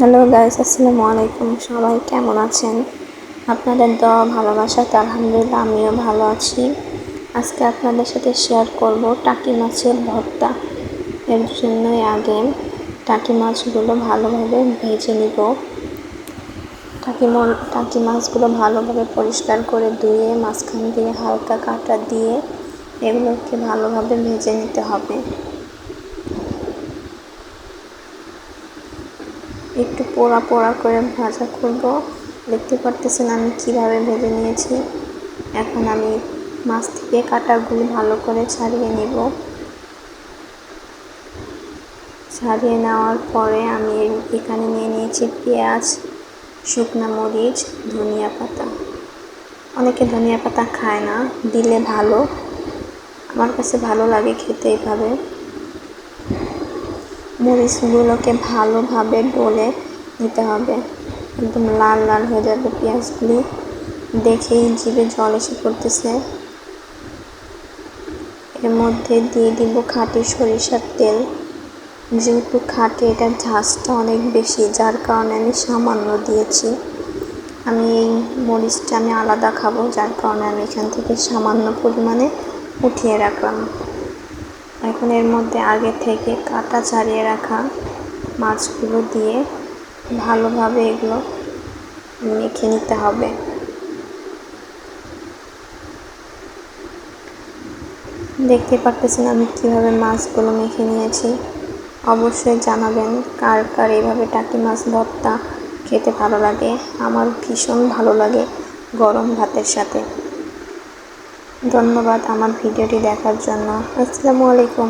Hello guys, আসসালামু আলাইকুম। সবাই কেমন আছেন? আপনাদের দোয়া ভালোবাসাতে আলহামদুলিল্লাহ আমিও ভালো আছি। আজকে আপনাদের সাথে শেয়ার করব টাকি মাছের ভর্তা। এর জন্যই আগে টাকি মাছগুলো ভালোভাবে ভেজে নিব। টাকি মাছগুলো ভালোভাবে পরিষ্কার করে ধুয়ে মাঝখান দিয়ে হালকা কাঁটা দিয়ে এগুলোকে ভালোভাবে ভেজে নিতে হবে। একটু পোড়া পোড়া করে ভাজা করব। দেখতে পারতেছেন আমি কিভাবে ভেজে নিয়েছি। এখন আমি মাছ থেকে কাঁটাগুলো ভালো করে ছাড়িয়ে নেব। ছাড়িয়ে নেওয়ার পরে আমি এখানে নিয়ে নিয়েছি পেঁয়াজ, শুকনো মরিচ, ধনিয়া পাতা। অনেকে ধনিয়া পাতা খায় না, দিলে ভালো। আমার কাছে ভালো লাগে খেতে এইভাবে। মরিচগুলোকে ভালোভাবে ডলে নিতে হবে, একদম লাল লাল হয়ে যাবে পেঁয়াজগুলি। দেখেই জিভে জল এসে পড়তেছে। এর মধ্যে দিয়ে দিব খাঁটি সরিষার তেল। যেহেতু খাঁটি, এটার ঝাঁজটা অনেক বেশি, যার কারণে আমি সামান্য দিয়েছি। আমি এই মরিচটা আমি আলাদা খাবো, যার কারণে আমি এখান থেকে সামান্য পরিমাণে উঠিয়ে রাখলাম। এখন এর মধ্যে আগে থেকে কাটা ছাড়িয়ে রাখা মাছগুলো দিয়ে ভালোভাবে এগুলো মেখে নিতে হবে। দেখতে পারতেছেন আমি কিভাবে মাছগুলো মেখে নিয়েছি। অবশ্যই জানাবেন কার কার এইভাবে টাকি মাছ ভর্তা খেতে ভালো লাগে। আমার ভীষণ ভালো লাগে গরম ভাতের সাথে। ধন্যবাদ আমার ভিডিওটি দেখার জন্য। আসসালামু আলাইকুম।